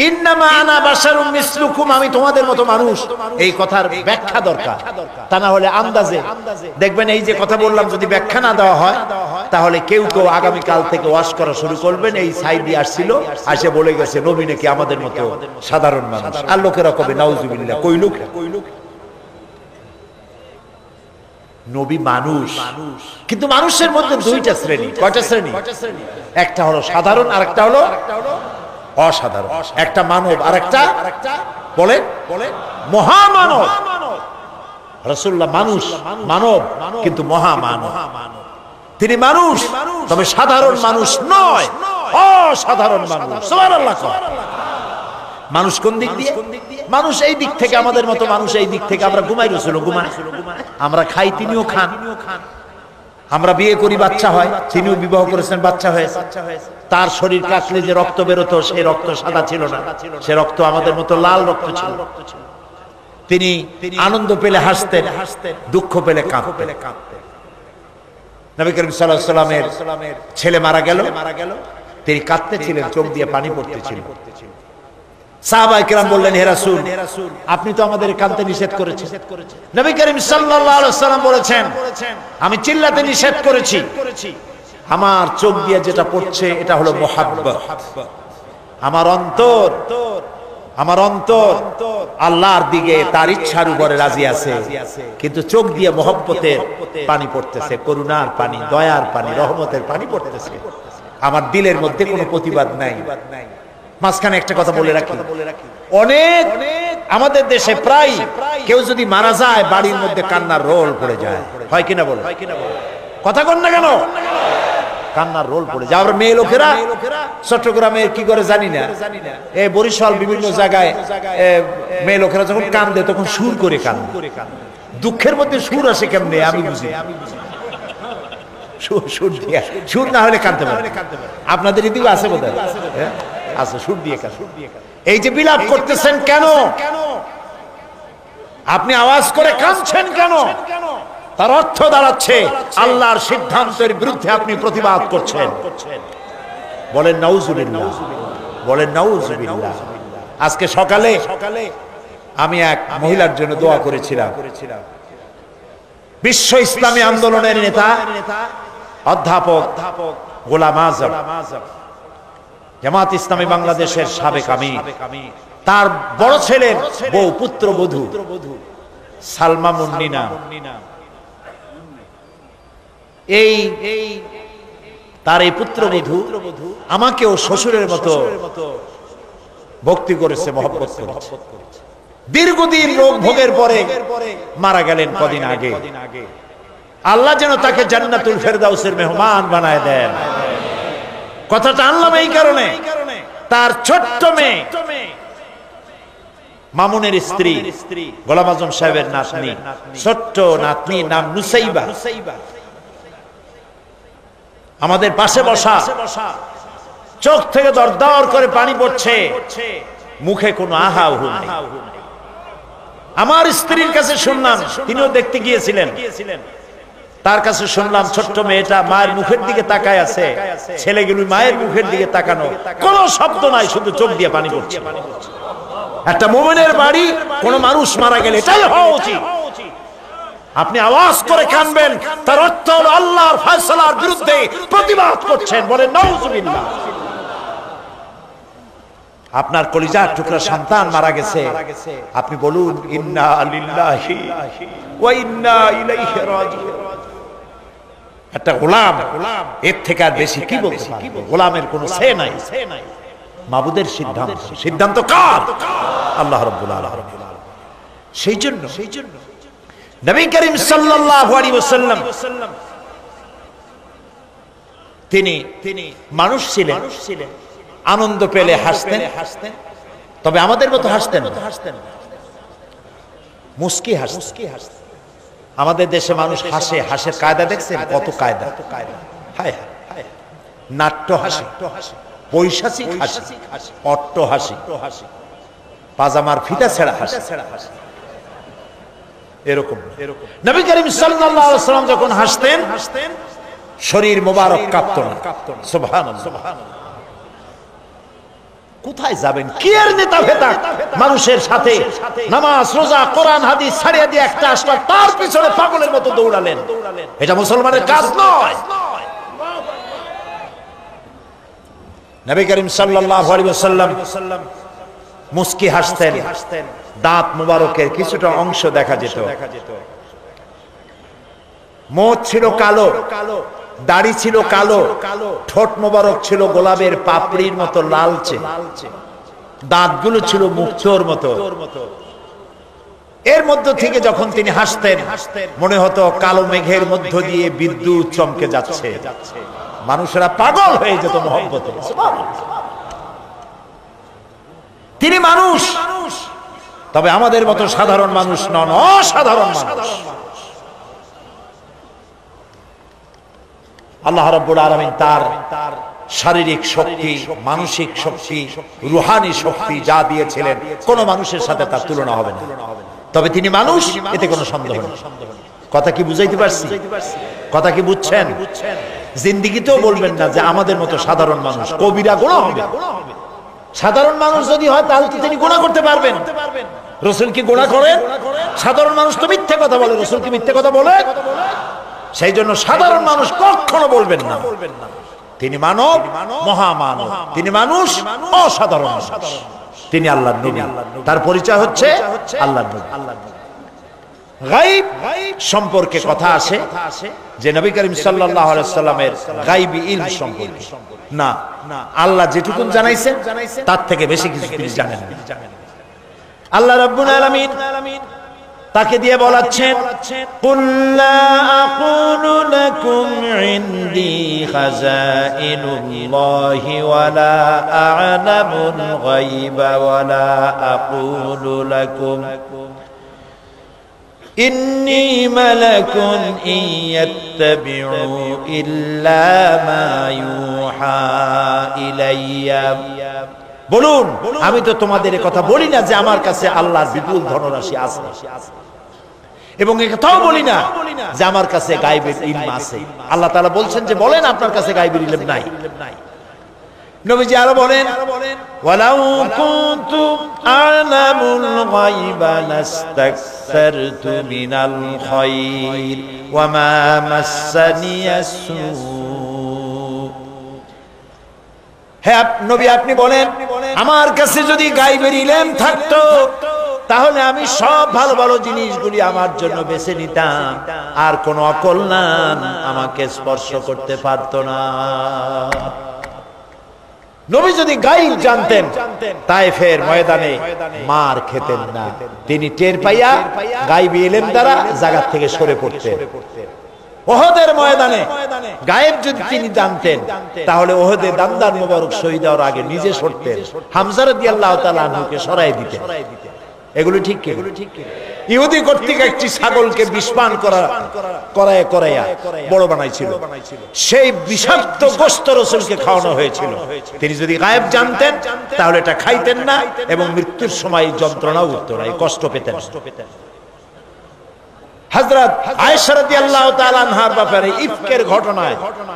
ইন্নামা আনা বাশারুম মিসলুকুম, আমি তোমাদের মতো মানুষ। এই কথার ব্যাখ্যা দরকার, তা না হলে আন্দাজে দেখবেন এই যে কথা বললাম যদি ব্যাখ্যা না দেওয়া হয় তাহলে কেউ কেউ আগামী কাল থেকে ওয়াজ করা শুরু করবেন এই সাইদি আসছিল আসে বলে গেছে নবী নাকি আমাদের মতো সাধারণ মানুষ, আর লোকেরা কবে নাউজুবিল্লাহ কইলুক। নবী মানুষ, কিন্তু মানুষের মধ্যে দুইটা শ্রেণী। কয়টা শ্রেণী? একটা হলো সাধারণ আর একটা হলো অসাধারণ। একটা মানব আর একটা বলে মহামানব। রাসূলুল্লাহ মানুষ, মানব কিন্তু মহামানব। তিনি মানুষ তবে সাধারণ মানুষ নয়, অসাধারণ মানুষ। সুবহানাল্লাহ। মানুষ কোন দিক দিয়ে? মানুষ এই দিক থেকে আমাদের মতো মানুষ, এই দিক থেকে আমরা ঘুমাই, রাসূল ঘুমায়, আমরা খাই তিনিও খান, আমরা বিয়ে করি বাচ্চা হয়, তিনিও বিবাহ করেছেন বাচ্চা হয়েছে। তার শরীর কাটলে যে রক্ত বেরোতো সেই রক্ত সাদা ছিল না, সে রক্ত আমাদের মতো লাল রক্ত ছিল। তিনি আনন্দ পেলে হাসতেন, দুঃখ পেলে কাঁদতেন। নবী করিম সাল্লাল্লাহু আলাইহি ওয়াসাল্লামের ছেলে মারা গেল, তিনি কাঁদতেছিলেন, চোখ দিয়ে পানি পড়তেছিল। সাহাবায়ে কেরাম বললেন, হে রাসূল, আপনি তো আমাদের কাঁদতে নিষেধ করেছেন। নবী করিম সাল্লাল্লাহু আলাইহি ওয়াসাল্লাম বলেছেন, আমি চিল্লাতে নিষেধ করেছি, আমার চোখ দিয়ে যেটা পড়ছে এটা হলো মুহাব্বত। আমার অন্তর আল্লাহর দিকে তার ইচ্ছার উপরে রাজি আছে, কিন্তু চোখ দিয়ে মহব্বতের পানি পড়তেছে, করুণার পানি, দয়ার পানি, রহমতের পানি পড়তেছে। আমার দিলের মধ্যে কোনো প্রতিবাদ নাই। মাঝখানে একটা কথা বলে রাখি, অনেক আমাদের দেশে প্রায় কেউ যদি মারা যায় বাড়ির মধ্যে কান্নার রোল পড়ে যায়, হয় কিনা বলো? কথা কন না কেন? কান্নার রোল পড়ে যায়। আবার মেয়ে লোকেরা চট্টগ্রামে কি করে জানি না, বরিশাল বিভিন্ন জায়গায় মেয়ে লোকেরা যখন কান্দে তখন সুর করে কান্দে। দুঃখের মধ্যে সুর আসে কেমনে আমি বুঝি। সুর না হলে কান্দতে পারে। আপনাদের এদিকে আছে বোধহয়, আছে সুর দিয়ে কাঁদে। এই যে বিলাপ করতেছেন কেন? আপনি আওয়াজ করে কাঁদছেন কেন? তার অর্থ দাঁড়াচ্ছে আল্লাহর সিদ্ধান্তের বিরুদ্ধে আপনি প্রতিবাদ করছেন। বলেন নাউজুবিল্লাহ, বলেন নাউজুবিল্লাহ। আজকে সকালে আমি এক মহিলার জন্য দোয়া করেছিলাম। বিশ্ব ইসলামী আন্দোলনের নেতা অধ্যাপক গোলাম আযম, জামাত ইসলামী বাংলাদেশের সাবেক আমির, তার বড় ছেলের বউ পুত্রবধূ সালমা মুন্নিনা, তার এই পুত্রবধূ আমাকেও শ্বশুরের মতো ভক্তি করেছে, মহব্বত করেছে। দীর্ঘদিন রোগ ভোগের পরে মারা গেলেন কদিন আগে। আল্লাহ যেন তাকে জান্নাতুল ফেরদাউসের মেহমান বানায় দেন। কথাটা আনলাম এই কারণে, তার ছোট্ট মেয়ে মামুনের স্ত্রী গোলাম আযম সাহেবের নাতনি, ছোট্ট নাতনি নাম নুসাইবা, আমাদের পাশে বসা, চোখ থেকে দরদর করে পানি পড়ছে, মুখে কোনো আহাউহু নেই। আমার স্ত্রীর কাছে শুনলাম, তিনিও দেখতে গিয়েছিলেন, তার কাছে শুনলাম ছোট্ট মেয়েটা মায়ের মুখের দিকে তাকায় আছে, ছেলেগুলো মায়ের মুখের দিকে তাকানো, কোনো শব্দ নাই, শুধু চোখ দিয়ে পানি পড়ছে। একটা মুমিনের বাড়ি কোনো মানুষ মারা গেলে এটাই হওয়া উচিত। আপনি আওয়াজ করে কাঁদবেন, তার অর্থ হলো আল্লাহর ফয়সালার বিরুদ্ধে প্রতিবাদ করছেন। বলেন নাউজুবিল্লাহ। আপনার কলিজার টুকরা সন্তান মারা গেছে, আপনি বলুন ইন্না লিল্লাহি ওয়া ইন্না ইলাইহি রাজিউন। একটা গোলাম এর থেকে আর বেশি কি বলতে পারে? গোলামের কোনো সে নাই। মাবুদের সিদ্ধান্ত, সিদ্ধান্ত কার? আল্লাহ রাব্বুল আলামিন। সেই জন্য নবী করিম সাল্লাল্লাহু আলাইহি ওয়াসাল্লাম তিনি মানুষ ছিলেন, আনন্দ পেলে হাসতেন, তবে আমাদের মতো হাসতেন না, মুস্কি হাসতেন। আমাদের দেশে মানুষ হাসে, হাসের কায়দা দেখছেন? কত কায়দা! হায় হায়, নাট্য হাসি, পৈশাচিক হাসি, অট্ট হাসি, পাজামার ফিতা ছেঁড়া হাসি, এরকম। নবী করিম সাল্লাল্লাহু আলাইহি ওয়াসাল্লাম যখন হাসতেন শরীর মোবারক কাঁপতো না। সুবহানাল্লাহ। কোথায় যাবেন? কি এর নেতা ভেতা? মানুষের সাথে নামাজ রোজা কোরআন হাদিস ছাড়িয়ে দিয়ে একটা আসবার তার পিছনে পাগলের মতো দৌড়ালেন। এটা মুসলমানের কাজ নয়। নবী করিম সাল্লাল্লাহু আলাইহি ওয়াসাল্লাম মুস্কি হাসতেন, দাঁত মুবারকের কিছুটা অংশ দেখা যেত। মুখ ছিল কালো, দাড়ি ছিল কালো, ঠোঁট মোবারক ছিল গোলাপের পাপড়ির মতো লালচে, দাঁতগুলো ছিল মুক্তোর মতো। এর মধ্য থেকে যখন তিনি হাসতেন মনে হতো কালো মেঘের মধ্য দিয়ে বিদ্যুৎ চমকে যাচ্ছে, মানুষেরা পাগল হয়ে যেত মহব্বতে। তিনি মানুষ, তবে আমাদের মতো সাধারণ মানুষ নন, অসাধারণ মানুষ। আল্লাহ রাব্বুল আলামিন তার শারীরিক শক্তি, মানসিক শক্তি, রুহানি শক্তি যা দিয়েছিলেন কোন মানুষের সাথে তার তুলনা হবে না। তবে তিনি মানুষ, এতে কোনো সন্দেহ নেই। কথা কি বুঝাইতে পারছি? কথা কি বুঝছেন? জিন্দেগিতেও বলবেন না যে আমাদের মতো সাধারণ মানুষ, কবিরা গুনাহ হবে। সাধারণ মানুষ যদি হয় তাহলে তো তিনি গুনাহ করতে পারবেন। রাসূল কি গুনাহ করেন? সাধারণ মানুষ তো মিথ্যে কথা বলে, রাসূল কি মিথ্যে কথা বলে? সেই জন্য সাধারণ মানুষ কখনো বলবেন না তিনি মানব, মহামানব। তিনি মানুষ, অসাধারণ মানুষ। তিনি আল্লাহর নবী, তার পরিচয় হচ্ছে আল্লাহর নবী। গায়ব সম্পর্কে কথা আসে যে নবী করিম সাল্লাল্লাহু আলাইহি ওয়াসাল্লামের গায়বী ইলম সম্পর্কে না, আল্লাহ যেটুকু জানাইছেন তার থেকে বেশি কিছু তিনি জানেন না। আল্লাহ রাব্বুল আলামিন তাকে দিয়ে বলাচ্ছেন, কুল লা আকুলু লাকুম ইনদি খাযাইনুল্লাহি ওয়া লা আ'লামুল গায়বা ওয়া লা আকুলু লাকুম ইন্নী মালাকুন ইয়াত্তাবিউ ইল্লা মা ইউহা ইলাইয়া। বলুন, আমি তো তোমাদের কথা বলি না যে আমার কাছে আল্লাহর বিপুল ধনরাশি আছে, এবং এটাও বলি না যে আমার কাছে গায়বের ইলম আছে। আল্লাহ তাআলা বলছেন যে বলেন আপনার কাছে গায়বের ইলম নাই। নবীজি আরো বলেন, ওয়ালাউ কুনতু আ'লামুল গায়বা লাস্তাকসারতু মিনাল খায়র ওয়া মা মাসসানিয়াস সূ। হে নবী, আপনি বলেন আমার কাছে যদি গায়বের ইলম থাকতো তাহলে আমি সব ভালো ভালো জিনিসগুলি আমার জন্য বেছে নিতাম, আর কোন অকল্যাণ আমাকে স্পর্শ করতে পারতো না। নবী যদি গায়ব জানতেন তায়েফের ময়দানে মার খেতেন না, তিনি টের পাইয়া গায়বী ইলম দ্বারা জায়গা থেকে সরে পড়তেন। ওহদের ময়দানে গায়েব যদি তিনি জানতেন তাহলে ওহদে দান্দার মোবারক শহীদ হওয়ার আগে নিজে সরতেন, হামজা রাদিয়াল্লাহু তাআলা আনহুকে সরাই দিতেন। এগুলো ঠিক কি? ইহুদি কর্তৃক একটি ছাগলকে বিষপান করায়া বড় বানাইছিল, সেই বিষাক্ত গোশত রাসূলকে খাওয়ানো হয়েছিল। তিনি যদি গায়েব জানতেন তাহলে এটা খাইতেন না এবং মৃত্যুর সময় যন্ত্রণাও উঠত না, কষ্ট পেতেন। হযরত আয়েশা রাদিয়াল্লাহু তাআলা আনহার ব্যাপারে ইফকের ঘটনায়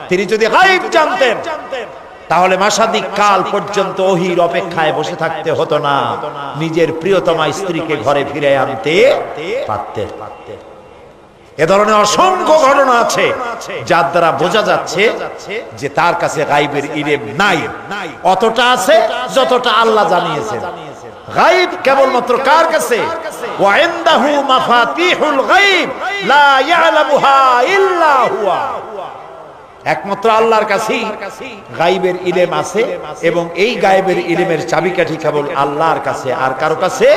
তিনি যদি গায়েব জানতেন তাহলে মাসাদিক কাল পর্যন্ত ওহীর অপেক্ষায় বসে থাকতে হতো না, নিজের প্রিয়তমা স্ত্রীকে ঘরে ফিরে আনতে পারতেন। এ ধরনের অসংখ্য ঘটনা আছে যার দ্বারা বোঝা যাচ্ছে যে তার কাছে গায়বের ইলম নাই, অতটা আছে যতটা আল্লাহ জানিয়েছেন। গায়ব কেবলমাত্র কার কাছে? ওয়া ইনদাহু মাফাতিহুল গায়ব লা ইয়ালামুহা ইল্লা হুয়া। একমাত্র আল্লাহর কাছেই গায়বের ইলম আছে এবং এই গায়বের ইলমের চাবিকাঠি কেবল আল্লাহর কাছে, আর কারো কাছে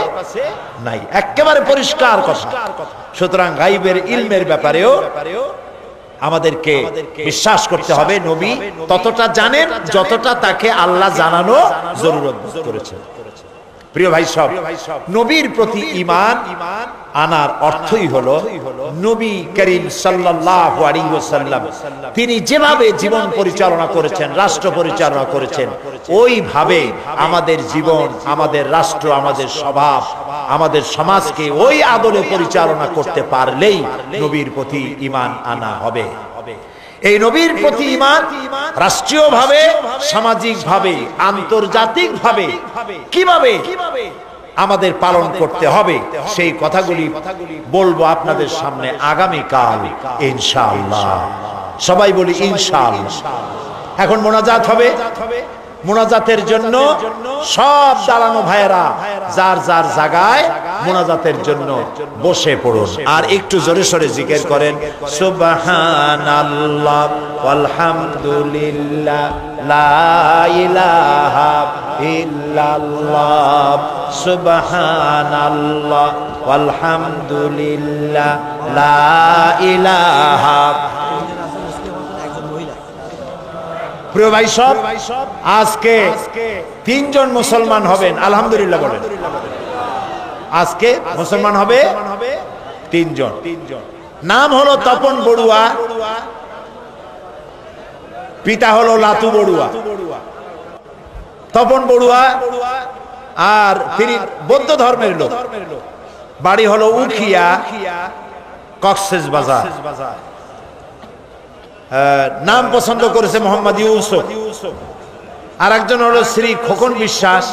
নাই। একেবারে পরিষ্কার কথা। সুতরাং গায়বের ইলমের ব্যাপারেও আমাদেরকে বিশ্বাস করতে হবে নবী ততটা জানেন যতটা তাকে আল্লাহ জানানো জরুরত করেছে। প্রিয় ভাই সব, নবীর প্রতি ঈমান আনার অর্থই হলো নবী করিম সাল্লাল্লাহু আলাইহি ওয়াসাল্লাম তিনি যেভাবে জীবন পরিচালনা করেছেন, রাষ্ট্র পরিচালনা করেছেন, ওইভাবে আমাদের জীবন, আমাদের রাষ্ট্র, আমাদের স্বভাব, আমাদের সমাজকে ওই আদলে পরিচালনা করতে পারলেই নবীর প্রতি ঈমান আনা হবে। এই নবীর প্রতি ঈমান রাষ্ট্রীয়ভাবে, সামাজিকভাবে, আন্তর্জাতিকভাবে কিভাবে আমাদের পালন করতে হবে সেই কথাগুলি বলবো আপনাদের সামনে আগামীকাল ইনশাআল্লাহ। সবাই বলি ইনশাআল্লাহ। এখন মোনাজাত হবে। মোনাজাতের জন্য সব দাঁড়ানো ভাইয়েরা যার যার জায়গায় মোনাজাতের জন্য বসে পড়ুন, আর একটু জোরে সোরে জিকির করেন সুবহানাল্লাহ ওয়ালহামদুলিল্লাহ লা ইলাহা ইল্লাল্লাহ সুবহানাল্লাহ ওয়ালহামদুলিল্লাহ লা ইলাহা। প্রিয় ভাই সব, আজকে 3 জন মুসলমান হবেন, আলহামদুলিল্লাহ বলেন। আজকে মুসলমান হবে 3 জন। নাম হলো তপন বড়ুয়া, পিতা হলো লাতু বড়ুয়া। তপন বড়ুয়া আর তিনি বৌদ্ধ ধর্মের লোক। বাড়ি হলো উখিয়া, কক্সেস বাজার। নাম পছন্দ করেছে মোহাম্মদ ইউসুফ। আর একজন হলো শ্রী খোকন বিশ্বাস,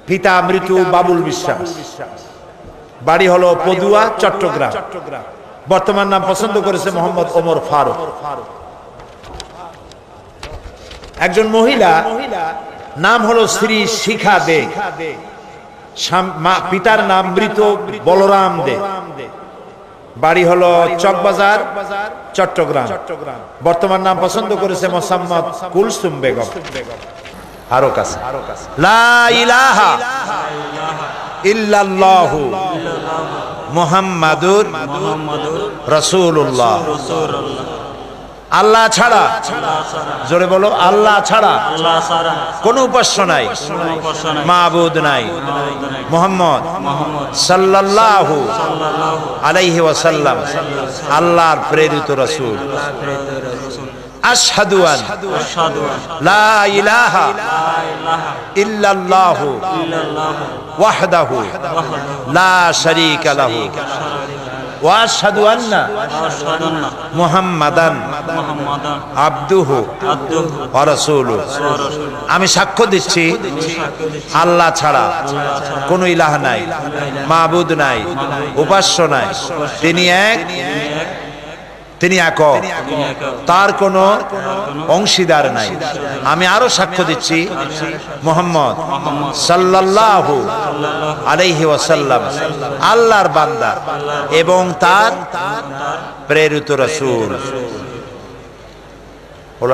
পিতা মৃত্যু বাবুল বিশ্বাস। বাড়ি হলো পদুয়া, চট্টগ্রাম। বর্তমান নাম পছন্দ করেছে মোহাম্মদ ওমর ফারুক। একজন মহিলা, নাম হলো শ্রী শিখা দে। পিতার নাম মৃত বলরাম দে। বাড়ি হলো চকবাজার, চট্টগ্রাম। বর্তমান নাম পছন্দ করেছে মোসাম্মদ কুলসুম বেগম। আরো কাছে লা ইলাহা ইল্লাল্লাহু মুহাম্মাদুর রাসূলুল্লাহ। আল্লাহ ছাড়া, জোরে বলো, আল্লাহ ছাড়া কোন উপাস্য নাই, মাবুদ নাই। মুহাম্মদ সাল্লাল্লাহু আলাইহি ওয়াসাল্লাম আল্লাহর প্রেরিত রাসূল। আশহাদু আন লা ইলাহা ইল্লাল্লাহু ওয়াহদাহু লা শারীকা লাহু ওয়া আশহাদু আন্না মুহাম্মাদান আবদুহু ওয়া রাসূলুহু। আমি সাক্ষ্য দিচ্ছি আল্লাহ ছাড়া কোনো ইলাহ নাই, মাবুদ নাই, উপাস্য নাই। তিনি এক, তিনি একক, তার কোনো অংশীদার নাই। আমি আরো সাক্ষ্য দিচ্ছি মুহাম্মদ সাল্লাল্লাহু আলাইহি ওয়াসাল্লাম আল্লাহর বান্দা এবং তার প্রেরিত রাসূল।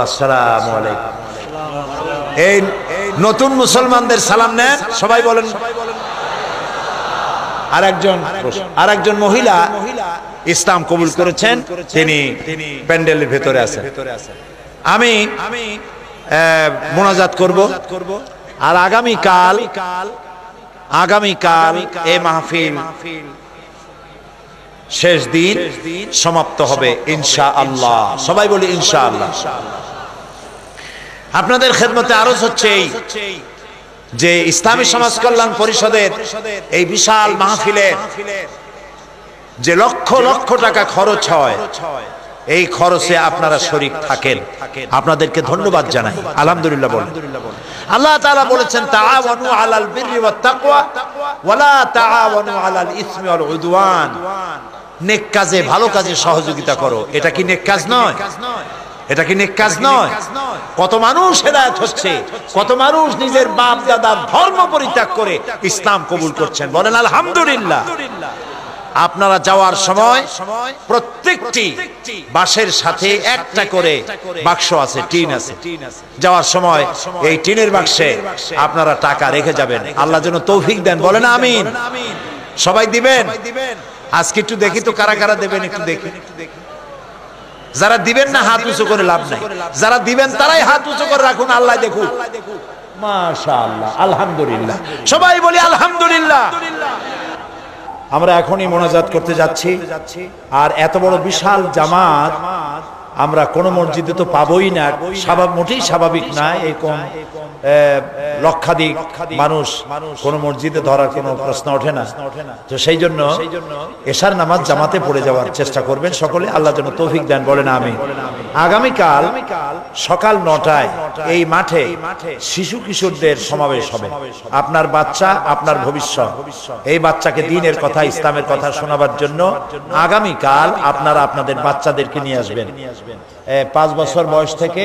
আসসালামু আলাইকুম। এই নতুন মুসলমানদের সালাম নেন, সবাই বলেন। আরেকজন মহিলা ইসলাম কবুল করেছেন, তিনি প্যান্ডেলের ভেতরে আছেন। আমি মোনাজাত করব। আর আগামীকাল এই মাহফিল শেষ দিন সমাপ্ত হবে ইনশাআল্লাহ। সবাই বলি ইনশাআল্লাহ। আপনাদের খেদমতে আরজ হচ্ছে যে ইসলামী সমাজ কল্যাণ পরিষদের এই বিশাল মাহফিলের যে লক্ষ লক্ষ টাকা খরচ হয়, এই খরচে আপনারা শরীক থাকেন, আপনাদেরকে ধন্যবাদ জানাই। আলহামদুলিল্লাহ বলেন। আল্লাহ তাআলা বলেছেন তাআওয়ানু আলাল বিররি ওয়াত তাকওয়া ওয়ালা তাআওয়ানু আলাল ইসমি ওয়াল উদওয়ান। নেক কাজে, ভালো কাজে সহযোগিতা করো। এটা কি নেক কাজ নয়? এটা কি নেক কাজ নয়? কত মানুষ হেদায়েত হচ্ছে, কত মানুষ নিজের বাপ দাদার ধর্ম পরিত্যাগ করে ইসলাম কবুল করছেন। বলেন আলহামদুলিল্লাহ। আপনারা যাওয়ার সময় প্রত্যেকটি বাসের সাথে একটা করে বাক্স আছে, টিন আছে। যাওয়ার সময় এই টিনের বাক্সে আপনারা টাকা রেখে যাবেন। আল্লাহ যেন তৌফিক দেন। বলেন আমিন। সবাই দিবেন? আজকে একটু দেখি তো কারা কারা দেবেন, একটু দেখি। যারা দিবেন না হাত উঁচু করে লাভ নাই, যারা দিবেন তারাই হাত উঁচু করে রাখুন, আল্লাহ দেখুন। মাশাআল্লাহ, আলহামদুলিল্লাহ। সবাই বলি আলহামদুলিল্লাহ। আমরা এখনই মোনাজাত করতে যাচ্ছি। আর এত বড় বিশাল জামাত আমরা কোন মসজিদে তো পাবোই না, মোটেই স্বাভাবিক না এরকম লক্ষাধিক মানুষ কোন মসজিদে ধরার কোনো প্রশ্ন ওঠে না। তো সেই জন্য এশার নামাজ জামাতে পড়ে যাওয়ার চেষ্টা করবেন সকলে, আল্লাহ যেন তৌফিক দেন, বলেন আমিন। আগামীকাল সকাল 9টায় এই মাঠে শিশু কিশোরদের সমাবেশ হবে। আপনার বাচ্চা আপনার ভবিষ্যৎ, এই বাচ্চাকে দ্বীনের কথা ইসলামের কথা শোনাবার জন্য আগামীকাল আপনারা আপনাদের বাচ্চাদেরকে নিয়ে আসবেন। 5 বছর বয়স থেকে